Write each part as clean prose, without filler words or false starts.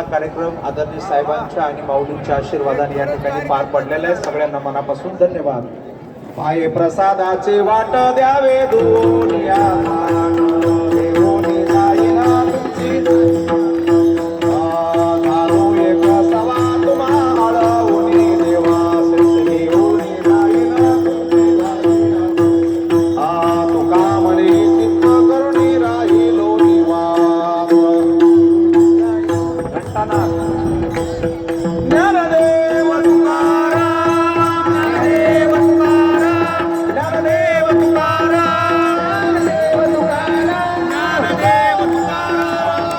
हा कार्यक्रम आदरणीय साहेबांच्या आणि माऊलींच्या आशीर्वादाने या ठिकाणी पार पडलेला आहे. सगळ्यांना मनापासून धन्यवाद. पाये प्रसादाचे वाट द्यावे दुनिया देवोनी जाईना तुमची दारू एक सवा तुम्हाला ओनी देवा देवोनी जाईना तुमची तुका म्हणे चित्त करुणी राहिलो निवास घंटानाथ ज्ञानदेव तुकाराम ज्ञानदेव तुकाराम ज्ञानदेव तुकाराम ज्ञानदेव तुकाराम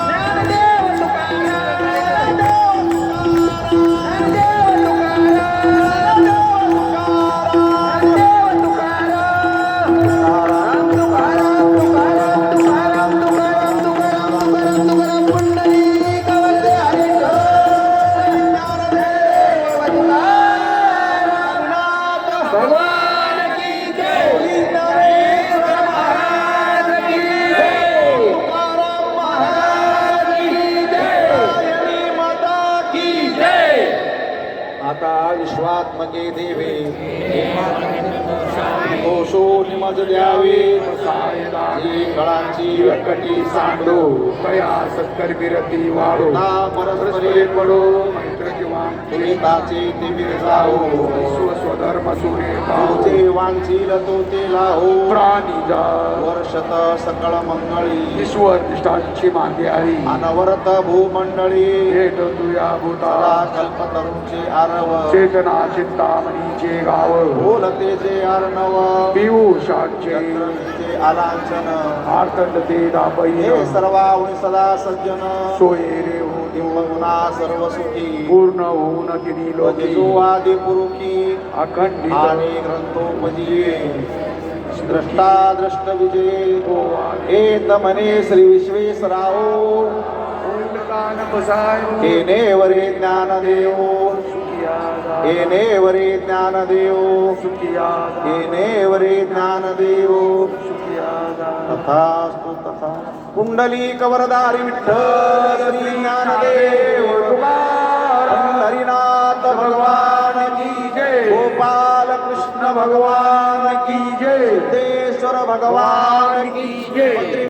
ज्ञानदेव आता विश्वात्मके देवे कोशो निमज द्यावे कळांची व्यकटी सांडो कया सत्कर बिरती वाढो ना परस्परे पडो तुलिताचे ते बिरजाओ स्वधर्म सुरे तुझे वांचील तो ते लाहो प्राणी जा वर्षत सकळ मंगळी ईश्वर निष्ठांची मागे आली अनवरत भूमंडळी भेट तुया भूता कल्पतरूंचे आरव चेतना चिंतामणीचे गाव बोलते जे अर्णव पियुषांचे आलांचन आर्तंडते दापई हे सर्वाहुनी सदा सज्जन सोये रे हो दिवगुणा सर्व सुखी पूर्ण होऊन तिनी लोकी जो आदि पुरुषी अखंडित आणि ग्रंथोपजीये द्रष्टा दृष्ट विजय एत म्हणे श्री विश्वेश्वराओ येणे वरे ज्ञान देव येणे वरे ज्ञान देव येणे वरे ज्ञान देव तथास्तु तथा कुंडलिक वरदारी विठ्ठल श्री ज्ञानदेव तुकाराम हरिनाथ भगवान की जय गोपाल कृष्ण भगवान की जय सिद्धेश्वर भगवान की जय